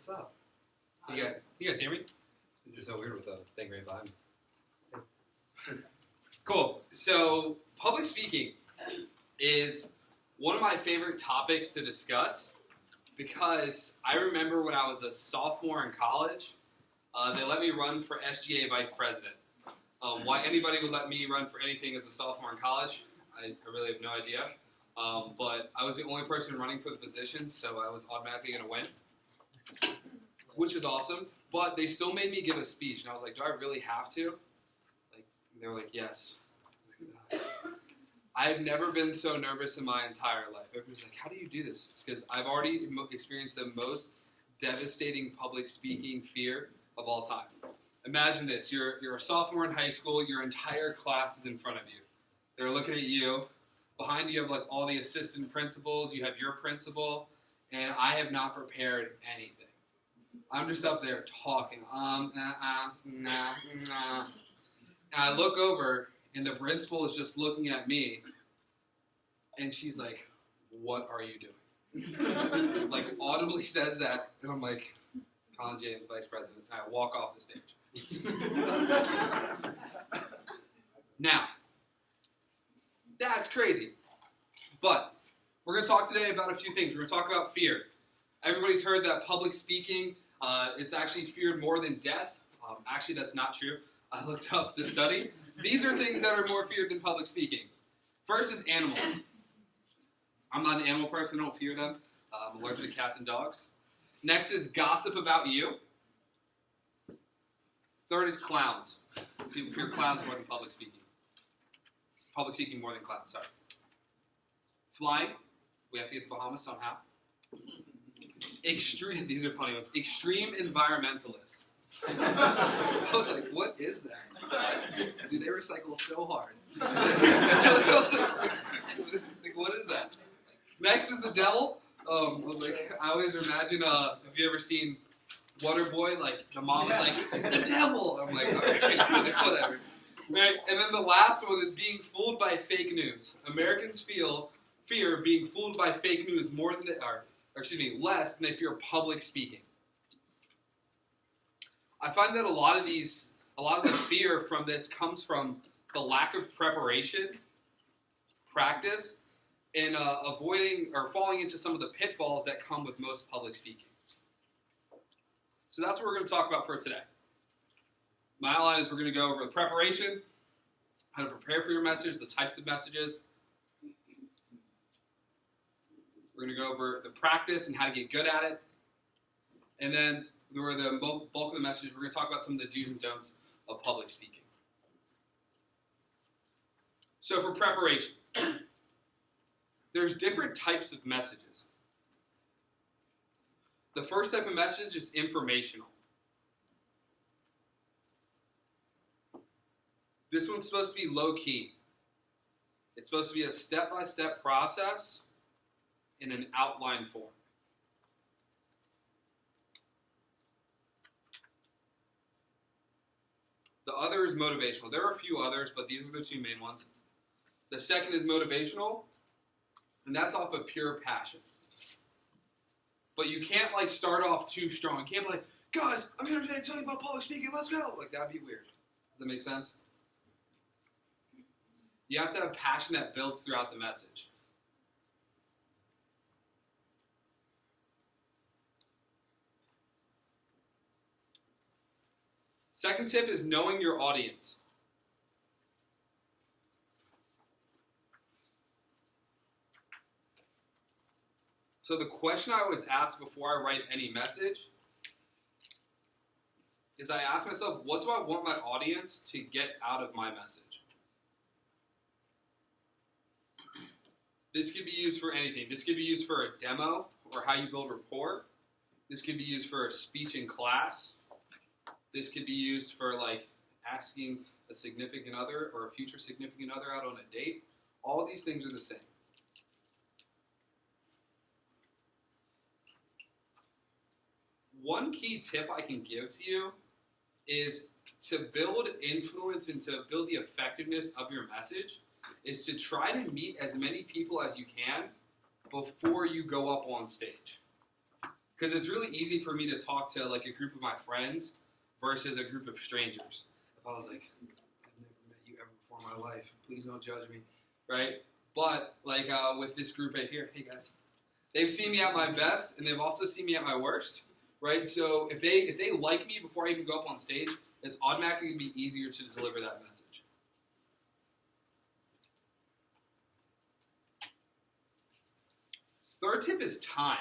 What's up? You guys hear me? This is so weird with the thing right behind me. Cool. So, public speaking is one of my favorite topics to discuss because I remember when I was a sophomore in college, they let me run for SGA vice president. Why anybody would let me run for anything as a sophomore in college, I really have no idea. But I was the only person running for the position, so I was automatically going to win, which is awesome. But they still made me give a speech, and I was like, do I really have to? They were like, yes. I've never been so nervous in my entire life. Everybody's like, how do you do this? It's because I've already experienced the most devastating public speaking fear of all time. Imagine this. You're a sophomore in high school. Your entire class is in front of you. They're looking at you. Behind you have like all the assistant principals. You have your principal. And I have not prepared anything. I'm just up there talking. And I look over, and the principal is just looking at me. And she's like, what are you doing? Like, audibly says that. And I'm like, Colin James, vice president. And I walk off the stage. Now, that's crazy. But we're going to talk today about a few things. We're going to talk about fear. Everybody's heard that public speaking, it's actually feared more than death. Actually, that's not true. I looked up the study. These are things that are more feared than public speaking. First is animals. I'm not an animal person. I don't fear them. I'm allergic to cats and dogs. Next is gossip about you. Third is clowns. People fear clowns more than public speaking. Public speaking more than clowns, sorry. Flying. We have to get to the Bahamas somehow. These are funny ones. Extreme environmentalists. I was like, what is that? Dude, they recycle so hard. I was like, what is that? Next is the devil. I was like, I always imagine, have you ever seen Waterboy? Like, the mom is like, the devil! I'm like, all right, whatever. Right? And then the last one is being fooled by fake news. Americans fear being fooled by fake news less than they fear public speaking. I find that a lot of the fear from this comes from the lack of preparation, practice, and avoiding or falling into some of the pitfalls that come with most public speaking. So that's what we're going to talk about for today. My outline is we're going to go over the preparation, how to prepare for your message, the types of messages. We're going to go over the practice and how to get good at it. And then, for the bulk of the message, we're going to talk about some of the do's and don'ts of public speaking. So for preparation, there's different types of messages. The first type of message is informational. This one's supposed to be low-key. It's supposed to be a step-by-step process in an outline form. The other is motivational. There are a few others, but these are the two main ones. The second is motivational, and that's off of pure passion. But you can't start off too strong. You can't be like, guys, I'm here today to tell you about public speaking, let's go. That'd be weird. Does that make sense? You have to have passion that builds throughout the message. Second tip is knowing your audience. So the question I always ask before I write any message is I ask myself, what do I want my audience to get out of my message? This could be used for anything. This could be used for a demo or how you build rapport. This could be used for a speech in class. This could be used for asking a significant other or a future significant other out on a date. All these things are the same. One key tip I can give to you is to build influence and to build the effectiveness of your message is to try to meet as many people as you can before you go up on stage. Because it's really easy for me to talk to like a group of my friends versus a group of strangers. If I was like, I've never met you ever before in my life, please don't judge me, right? But like with this group right here, hey guys, they've seen me at my best and they've also seen me at my worst, right? So if they like me before I even go up on stage, it's automatically going to be easier to deliver that message. Third tip is time.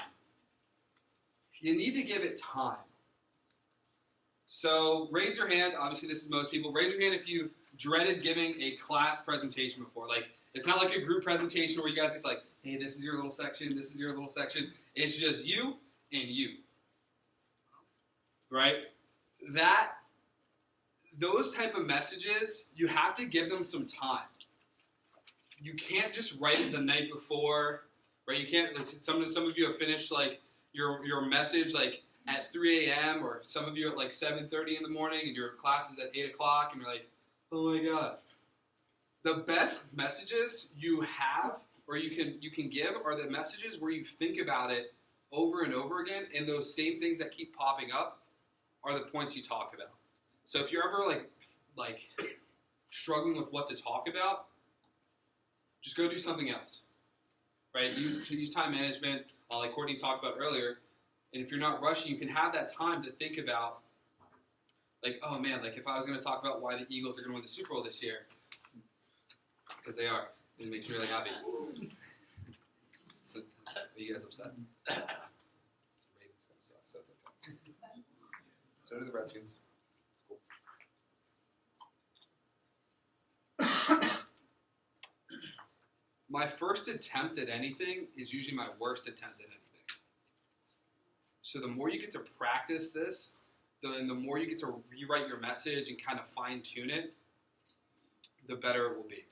You need to give it time. So raise your hand. Obviously, this is most people. Raise your hand if you've dreaded giving a class presentation before. Like, it's not like a group presentation where you guys get like, hey, this is your little section, this is your little section. It's just you and you. Right? Those type of messages, you have to give them some time. You can't just write it the night before, right? You can't, like, some of you have finished like your message like at 3 a.m. or some of you at like 7:30 in the morning and your class is at 8 o'clock and you're like, oh my God. The best messages you have or you can give are the messages where you think about it over and over again, and those same things that keep popping up are the points you talk about. So if you're ever like struggling with what to talk about, just go do something else, right? Use time management, like Courtney talked about earlier. And if you're not rushing, you can have that time to think about, like, oh man, like if I was going to talk about why the Eagles are going to win the Super Bowl this year, because they are, it makes me really happy. So, are you guys upset? The Ravens kind of suck, so it's okay. So do the Redskins. It's cool. My first attempt at anything is usually my worst attempt at anything. So the more you get to practice this, the more you get to rewrite your message and kind of fine-tune it, the better it will be.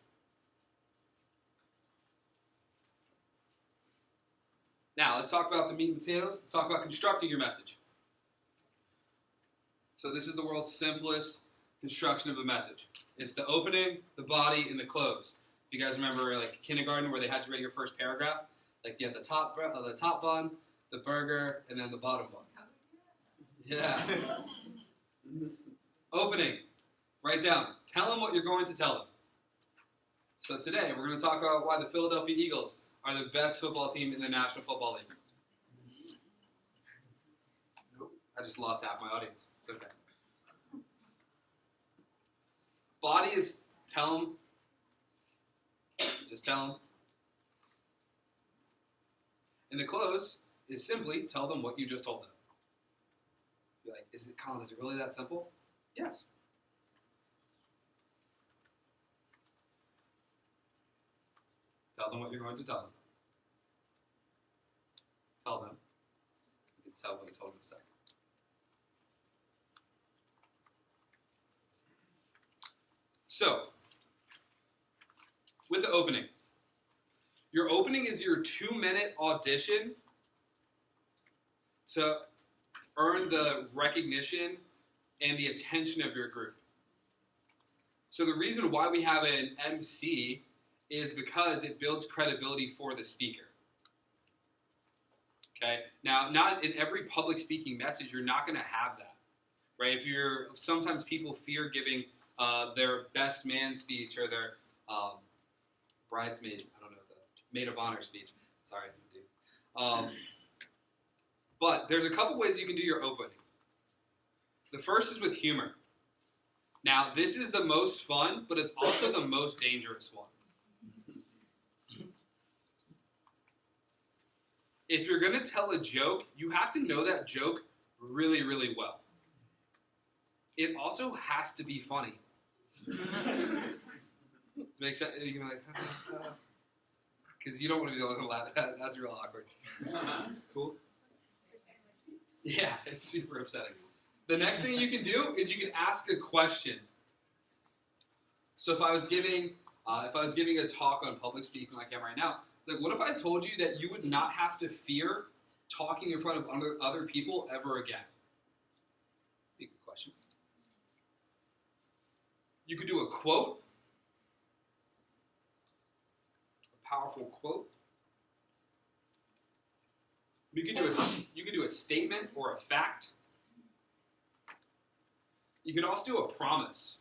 Now, let's talk about the meat and potatoes. Let's talk about constructing your message. So this is the world's simplest construction of a message. It's the opening, the body, and the close. If you guys remember like kindergarten where they had to write your first paragraph, like you have the top bun, the burger, and then the bottom bun. Yeah. Opening. Write down. Tell them what you're going to tell them. So today we're going to talk about why the Philadelphia Eagles are the best football team in the National Football League. Nope. I just lost half my audience. It's okay. Body is tell them. Just tell them. And the close is simply tell them what you just told them. You're like, Colin, is it really that simple? Yes. Tell them what you're going to tell them. Tell them. You can tell what you told them in a second. So, with the opening. Your opening is your 2-minute audition to earn the recognition and the attention of your group. So the reason why we have an MC is because it builds credibility for the speaker. Okay? Now, not in every public speaking message, you're not going to have that. Right? Sometimes people fear giving their best man speech or their bridesmaid, I don't know, the maid of honor speech. Sorry, dude. But there's a couple ways you can do your opening. The first is with humor. Now, this is the most fun, but it's also the most dangerous one. If you're going to tell a joke, you have to know that joke really, really well. It also has to be funny. Does it make sense? You can be like, because you don't want to be the one to laugh. That's real awkward. Cool? Yeah, it's super upsetting. The next thing you can do is you can ask a question. So if I was giving a talk on public speaking like I am right now, it's like, what if I told you that you would not have to fear talking in front of other people ever again? Be a good question. You could do a quote, a powerful quote. You could do a statement or a fact. You could also do a promise.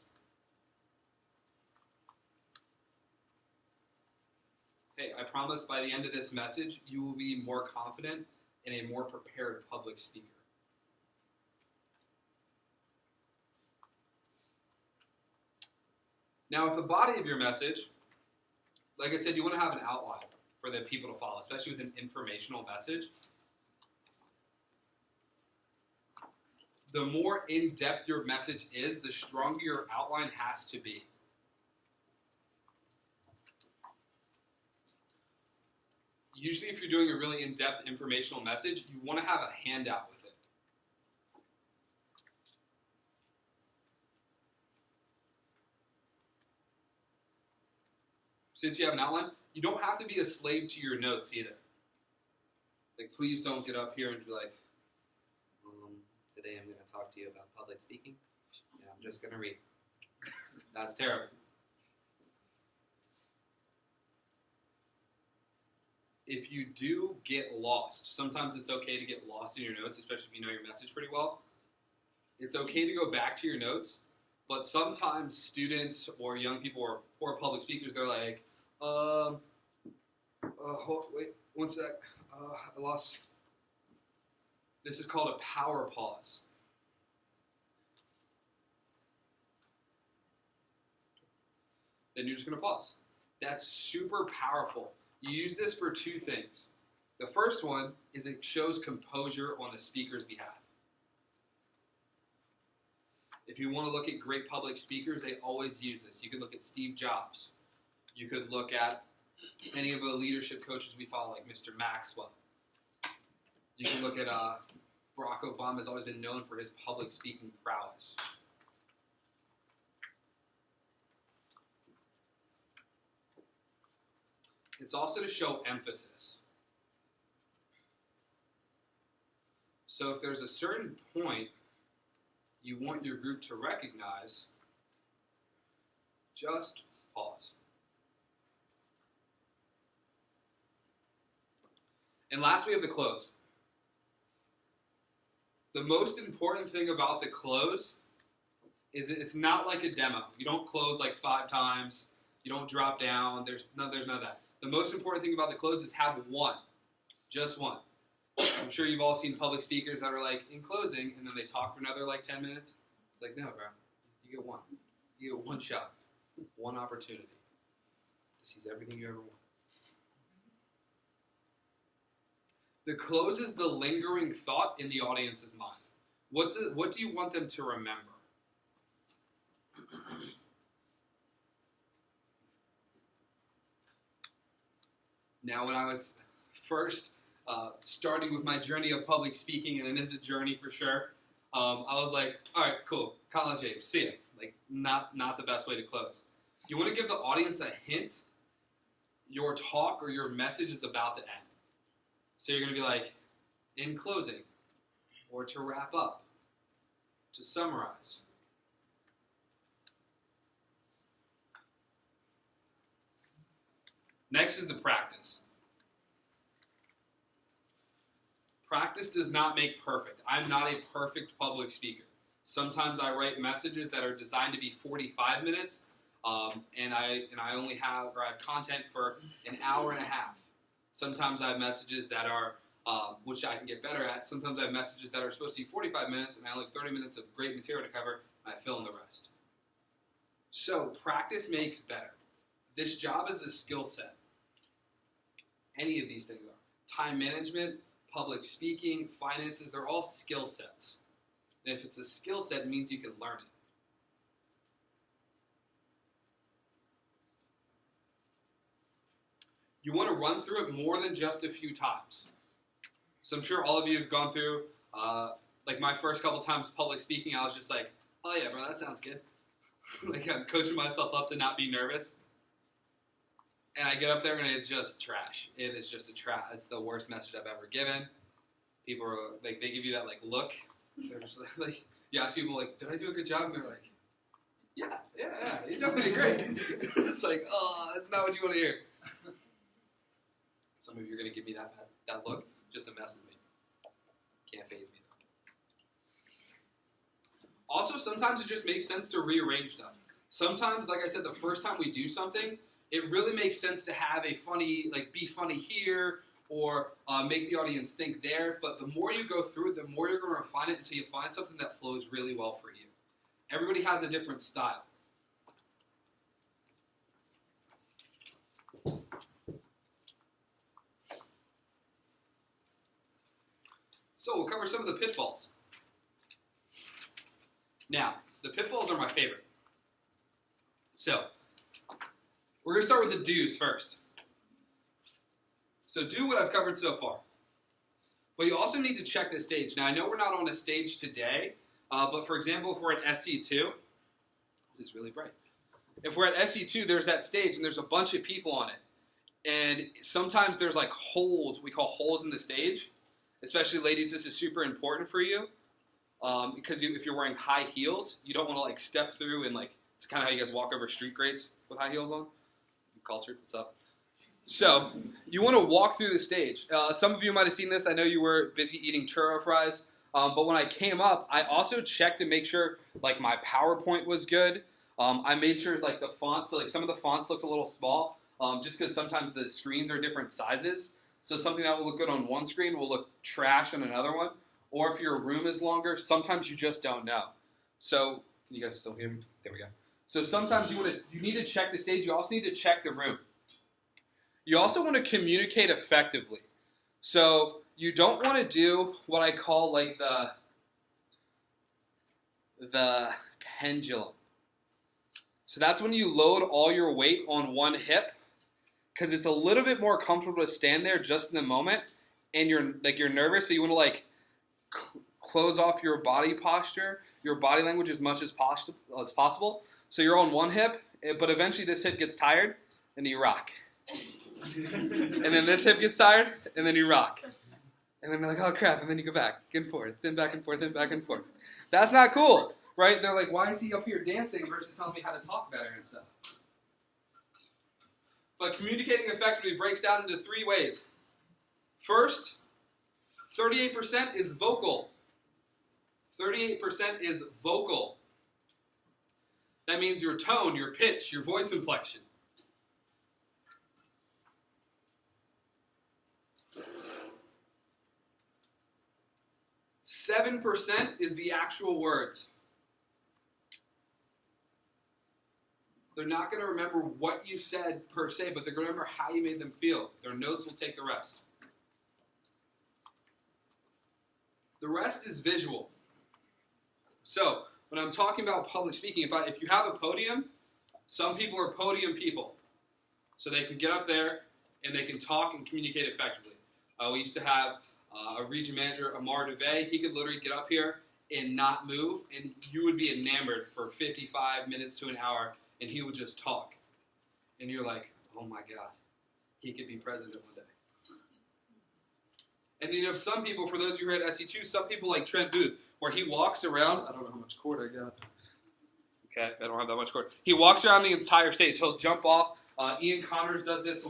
Hey, I promise by the end of this message, you will be more confident and a more prepared public speaker. Now, with the body of your message, like I said, you want to have an outline for the people to follow, especially with an informational message. The more in-depth your message is, the stronger your outline has to be. Usually, if you're doing a really in-depth informational message, you want to have a handout with it. Since you have an outline, you don't have to be a slave to your notes either. Like, please don't get up here and be like, today I'm going to talk to you about public speaking, and I'm just going to read. That's terrible. If you do get lost, sometimes it's okay to get lost in your notes, especially if you know your message pretty well. It's okay to go back to your notes, but sometimes students or young people or public speakers, they're like, wait, one sec, I lost. This is called a power pause. Then you're just going to pause. That's super powerful. You use this for two things. The first one is it shows composure on the speaker's behalf. If you want to look at great public speakers, they always use this. You could look at Steve Jobs. You could look at any of the leadership coaches we follow, like Mr. Maxwell. You can look at Barack Obama has always been known for his public speaking prowess. It's also to show emphasis. So if there's a certain point you want your group to recognize, just pause. And last, we have the close. The most important thing about the close is it's not like a demo. You don't close like 5 times. You don't drop down. There's none of that. The most important thing about the close is have one. Just one. I'm sure you've all seen public speakers that are like, in closing, and then they talk for another like 10 minutes. It's like, no, bro. You get one. You get one shot. One opportunity to seize everything you ever want. The close is the lingering thought in the audience's mind. What do you want them to remember? Now, when I was first starting with my journey of public speaking, and it is a journey for sure, I was like, all right, cool, Colin James, see ya. Like, not the best way to close. You want to give the audience a hint your talk or your message is about to end. So you're going to be like, in closing, or to wrap up, to summarize. Next is the practice. Practice does not make perfect. I'm not a perfect public speaker. Sometimes I write messages that are designed to be 45 minutes, and I only have content for an hour and a half. Sometimes I have messages that are, which I can get better at. Sometimes I have messages that are supposed to be 45 minutes, and I only have 30 minutes of great material to cover, and I fill in the rest. So practice makes better. This job is a skill set. Any of these things are. Time management, public speaking, finances, they're all skill sets. And if it's a skill set, it means you can learn it. You want to run through it more than just a few times. So I'm sure all of you have gone through, like my first couple times public speaking, I was just like, oh yeah, bro, that sounds good. Like I'm coaching myself up to not be nervous. And I get up there and it's just trash. It is just a trash. It's the worst message I've ever given. People are like, they give you that like look. They're just like, you ask people like, did I do a good job? And they're like, yeah, you're definitely great. It's like, oh, that's not what you want to hear. Some of you are going to give me that look just to mess with me. Can't faze me, though. Also, sometimes it just makes sense to rearrange stuff. Sometimes, like I said, the first time we do something, it really makes sense to have a funny, like, be funny here, or make the audience think there. But the more you go through it, the more you're going to refine it until you find something that flows really well for you. Everybody has a different style. So we'll cover some of the pitfalls. Now, the pitfalls are my favorite. So, we're going to start with the do's first. So do what I've covered so far. But you also need to check the stage. Now, I know we're not on a stage today, but for example, if we're at SC2, this is really bright. If we're at SC2, there's that stage, and there's a bunch of people on it. And sometimes there's like holes, we call holes in the stage. Especially ladies, this is super important for you. Because if you're wearing high heels, you don't want to like step through and like, it's kind of how you guys walk over street grades with high heels on. Cultured, what's up? So, you want to walk through the stage. Some of you might have seen this. I know you were busy eating churro fries. But when I came up, I also checked to make sure like my PowerPoint was good. I made sure like the fonts, so like some of the fonts looked a little small, just because sometimes the screens are different sizes. So something that will look good on one screen will look trash on another one. Or if your room is longer, sometimes you just don't know. So, can you guys still hear me? There we go. So sometimes you need to check the stage. You also need to check the room. You also want to communicate effectively. So you don't want to do what I call like the pendulum. So that's when you load all your weight on one hip, because it's a little bit more comfortable to stand there just in the moment, and you're nervous, so you want to like close off your body posture, your body language as much as possible. So you're on one hip, but eventually this hip gets tired, and you rock. And then this hip gets tired, and then you rock. And then you're like, oh crap, and then you go back and forth, then back and forth, then back and forth. That's not cool, right? They're like, why is he up here dancing versus telling me how to talk better and stuff? But communicating effectively breaks down into 3 ways. First, 38% is vocal. 38% is vocal. That means your tone, your pitch, your voice inflection. 7% is the actual words. They're not going to remember what you said per se, but they're going to remember how you made them feel. Their notes will take the rest. The rest is visual. So, when I'm talking about public speaking, if you have a podium, some people are podium people. So they can get up there and they can talk and communicate effectively. We used to have a region manager, Amar DeVay. He could literally get up here and not move, and you would be enamored for 55 minutes to an hour, and he would just talk. And you're like, oh my God, he could be president one day. And then you have some people, for those of you who are at SC2, some people like Trent Booth, where he walks around. I don't know how much cord I got. Okay, I don't have that much cord. He walks around the entire stage. He'll jump off. Ian Connors does this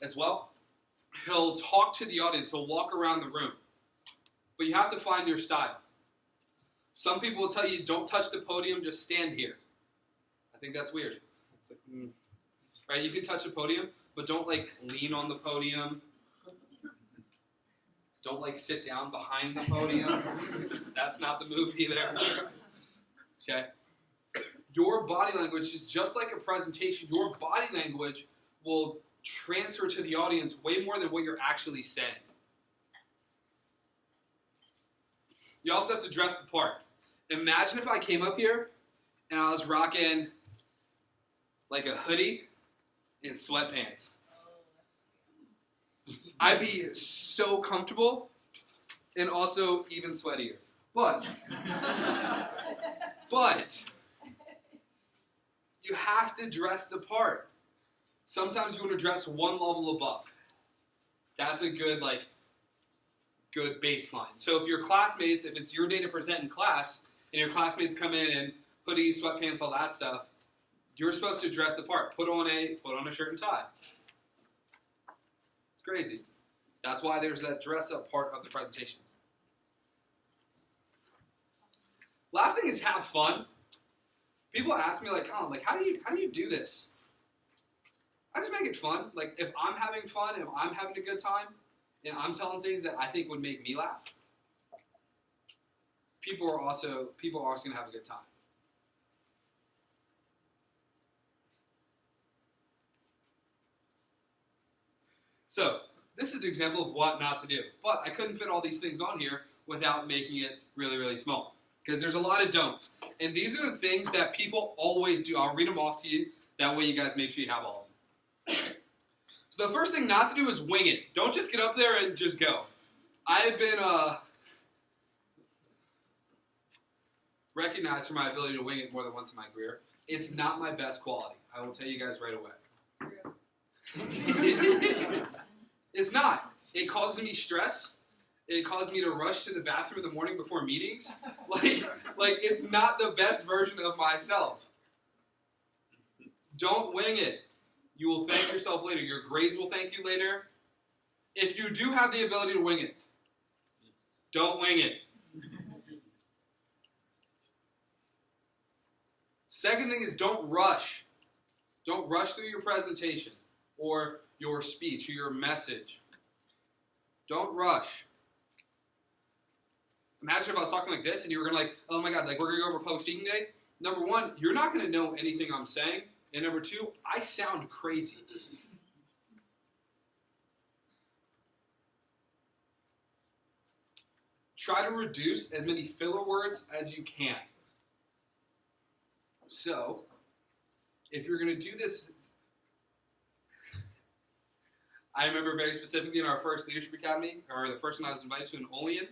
as well. He'll talk to the audience. He'll walk around the room. But you have to find your style. Some people will tell you, don't touch the podium, just stand here. I think that's weird. It's like, right? You can touch the podium, but don't like lean on the podium. Don't like sit down behind the podium. That's not the move either. Okay? Your body language is just like a presentation. Your body language will transfer to the audience way more than what you're actually saying. You also have to dress the part. Imagine if I came up here and I was rocking like a hoodie and sweatpants. I'd be so comfortable and also even sweatier. But you have to dress the part. Sometimes you want to dress one level above. That's a good baseline. So if your classmates, if it's your day to present in class, and your classmates come in hoodies, sweatpants, all that stuff, you're supposed to dress the part. Put on a shirt and tie. It's crazy. That's why there's that dress up part of the presentation. Last thing is have fun. People ask me like, Colin, like how do you do this? I just make it fun. Like if I'm having fun, if I'm having a good time, and I'm telling things that I think would make me laugh, people are also gonna have a good time. So this is an example of what not to do. But I couldn't fit all these things on here without making it really, really small. Because there's a lot of don'ts. And these are the things that people always do. I'll read them off to you. That way you guys make sure you have all of them. So the first thing not to do is wing it. Don't just get up there and just go. I have been recognized for my ability to wing it more than once in my career. It's not my best quality. I will tell you guys right away. It's not. It causes me stress. It causes me to rush to the bathroom in the morning before meetings. Like it's not the best version of myself. Don't wing it. You will thank yourself later. Your grades will thank you later. If you do have the ability to wing it, don't wing it. Second thing is don't rush. Don't rush through your presentation or your speech or your message. Don't rush. Imagine if I was talking like this and you were going to like, oh my God, like we're going to go over public speaking day. Number one, you're not going to know anything I'm saying. And number two, I sound crazy. Try to reduce as many filler words as you can. So, if you're going to do this, I remember very specifically in our first leadership academy, or the first one I was invited to in Olean,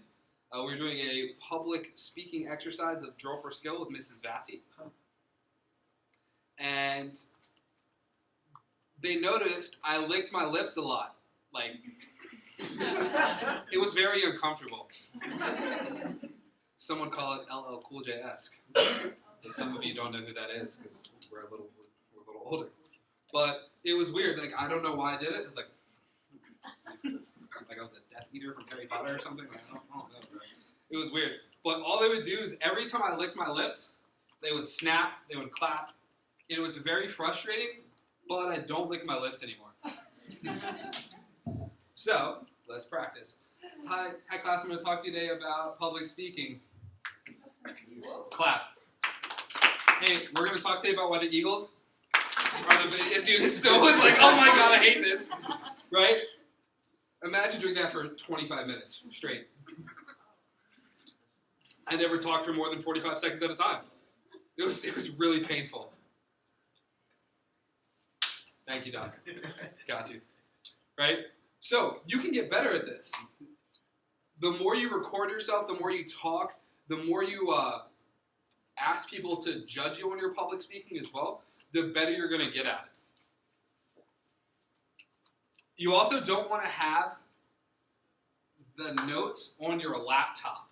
we were doing a public speaking exercise of Drill for Skill with Mrs. Vassy. And they noticed I licked my lips a lot. Like, it was very uncomfortable. Some would call it LL Cool J-esque. And some of you don't know who that is because we're a little older. But it was weird. Like, I don't know why I did it. It was like I was a Death Eater from Harry Potter or something. Like, I don't know. It was weird. But all they would do is every time I licked my lips, they would snap, they would clap. And it was very frustrating, but I don't lick my lips anymore. So, let's practice. Hi class, I'm going to talk to you today about public speaking. Clap. Hey, we're going to talk today about why the Eagles are the big... Dude, it's like, oh my God, I hate this. Right? Imagine doing that for 25 minutes straight. I never talked for more than 45 seconds at a time. It was really painful. Thank you, Doc. Got you. Right? So, you can get better at this. The more you record yourself, the more you talk, the more you ask people to judge you on your public speaking as well, the better you're going to get at it. You also don't want to have the notes on your laptop.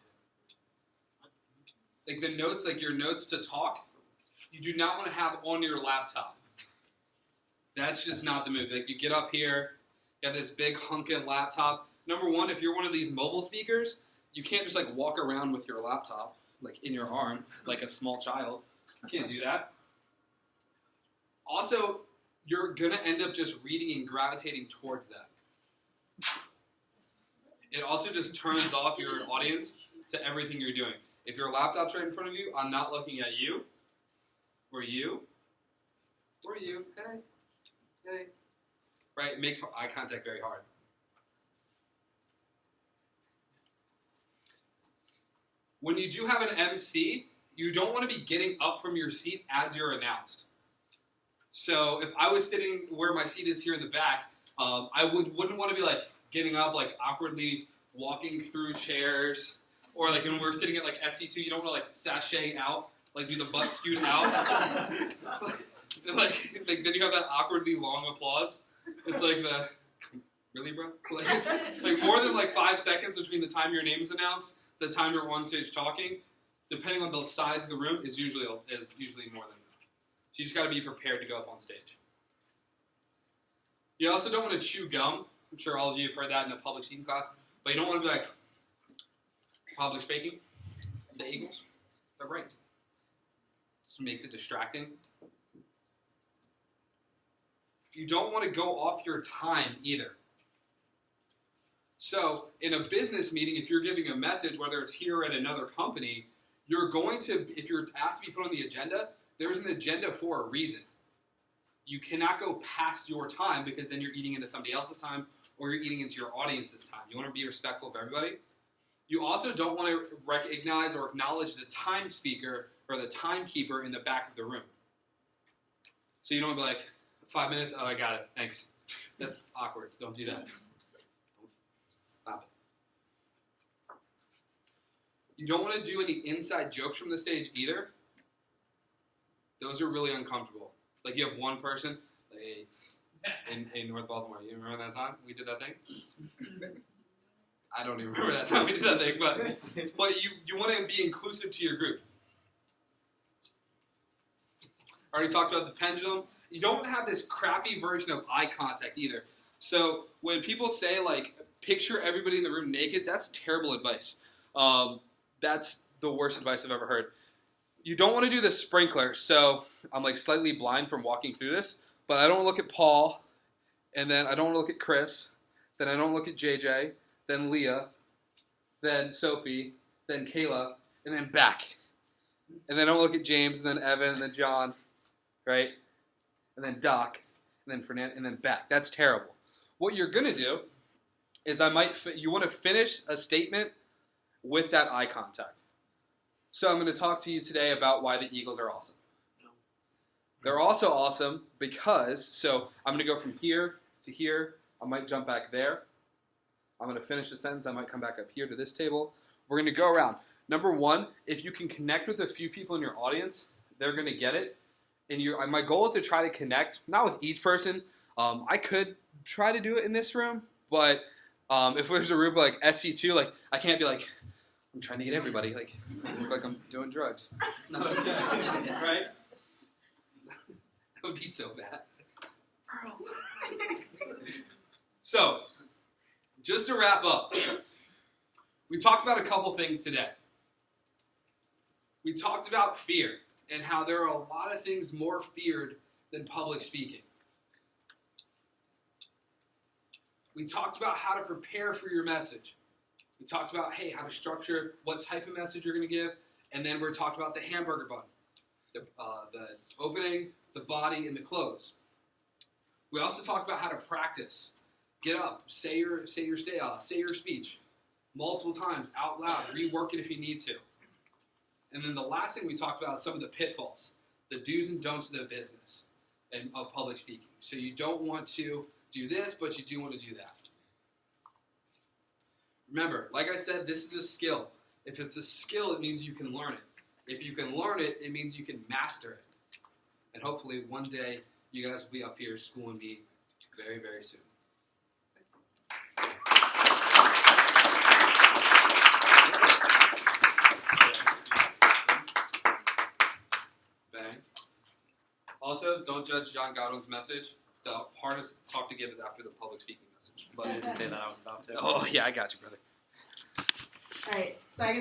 Like the notes, like your notes to talk, you do not want to have on your laptop. That's just not the move. Like you get up here, you have this big hunkin' laptop. Number one, if you're one of these mobile speakers, you can't just like walk around with your laptop like in your arm like a small child. You can't do that. Also, you're going to end up just reading and gravitating towards that. It also just turns off your audience to everything you're doing. If your laptop's right in front of you, I'm not looking at you, or you, or you. Hey. Right? It makes eye contact very hard. When you do have an MC, you don't want to be getting up from your seat as you're announced. So if I was sitting where my seat is here in the back, I wouldn't want to be like getting up, like awkwardly walking through chairs, or like when we're sitting at like SC2, you don't want to like sashay out, like do the butt scoot out. like then you have that awkwardly long applause. It's like the really, bro? Like it's like more than like 5 seconds between the time your name is announced, the time you're on stage talking, depending on the size of the room, is usually more than enough. So you just got to be prepared to go up on stage. You also don't want to chew gum. I'm sure all of you have heard that in a public speaking class. But you don't want to be like, public speaking, the Eagles, they're right. It makes it distracting. You don't want to go off your time either. So in a business meeting, if you're giving a message, whether it's here or at another company, you're going to, if you're asked to be put on the agenda, there's an agenda for a reason. You cannot go past your time because then you're eating into somebody else's time or you're eating into your audience's time. You want to be respectful of everybody. You also don't want to recognize or acknowledge the time speaker or the timekeeper in the back of the room. So you don't be like, 5 minutes? Oh, I got it. Thanks. That's awkward. Don't do that. Stop it. You don't want to do any inside jokes from the stage either. Those are really uncomfortable. Like you have one person, like, in North Baltimore. You remember that time we did that thing? I don't even remember that time we did that thing, but you want to be inclusive to your group. I already talked about the pendulum. You don't have this crappy version of eye contact either. So when people say, like, picture everybody in the room naked, that's terrible advice. That's the worst advice I've ever heard. You don't want to do the sprinkler. So I'm, like, slightly blind from walking through this, but I don't look at Paul, and then I don't look at Chris, then I don't look at JJ, then Leah, then Sophie, then Kayla, and then back. And then I don't look at James, and then Evan, and then John, right? And then Doc, and then Fernand, and then back. That's terrible. What you're going to do is you want to finish a statement with that eye contact. So I'm going to talk to you today about why the Eagles are awesome. They're also awesome because, so I'm going to go from here to here. I might jump back there. I'm going to finish the sentence. I might come back up here to this table. We're going to go around. Number one, if you can connect with a few people in your audience, they're going to get it. And my goal is to try to connect, not with each person. I could try to do it in this room, but if there's a room like SC2, like I can't be like, I'm trying to get everybody. Like, I look like I'm doing drugs. It's not okay, right? That would be so bad. So, just to wrap up, we talked about a couple things today. We talked about fear and how there are a lot of things more feared than public speaking. We talked about how to prepare for your message. We talked about, hey, how to structure what type of message you're going to give, and then we're talking about the hamburger bun, the opening, the body, and the close. We also talked about how to practice. Get up, say your speech multiple times out loud. Rework it if you need to. And then the last thing we talked about is some of the pitfalls, the do's and don'ts of the business and of public speaking. So you don't want to do this, but you do want to do that. Remember, like I said, this is a skill. If it's a skill, it means you can learn it. If you can learn it, it means you can master it. And hopefully one day you guys will be up here schooling me very, very soon. Bang. Also, don't judge John Godwin's message. The hardest talk to give is after the public speaking message. But I didn't say that I was about to. Oh, yeah, I got you, brother. All right, so I